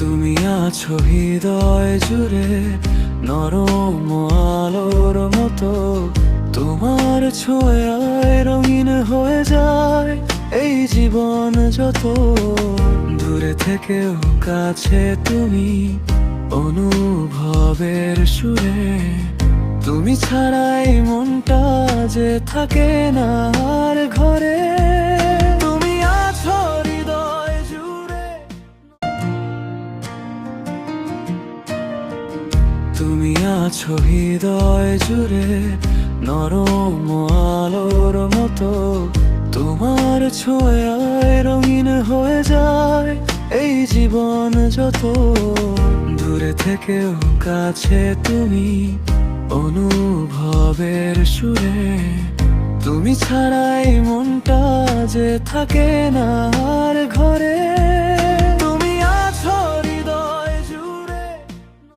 তুমি আছো হৃদয় জুড়ে, নরম আলোর মতো। তোমার ছোঁয়ায় রঙিন হয়ে যায় এই জীবন যত। দূরে থেকেও কাছে তুমি, অনুভবের সুরে। তুমি ছাড়াই মনটা যে থাকে না আর ঘরে। তুমি আছো হৃদয় জুড়ে। তুমি আছো হৃদয় জুড়ে, নরম আলোর মতো। তোমার ছোঁয়ায় রঙিন হয়ে যায় এই জীবন যত। দূরে থেকেও কাছে তুমি, অনুভবের সুরে। তুমি ছাড়াই মনটা যে থাকে না আর ঘরে।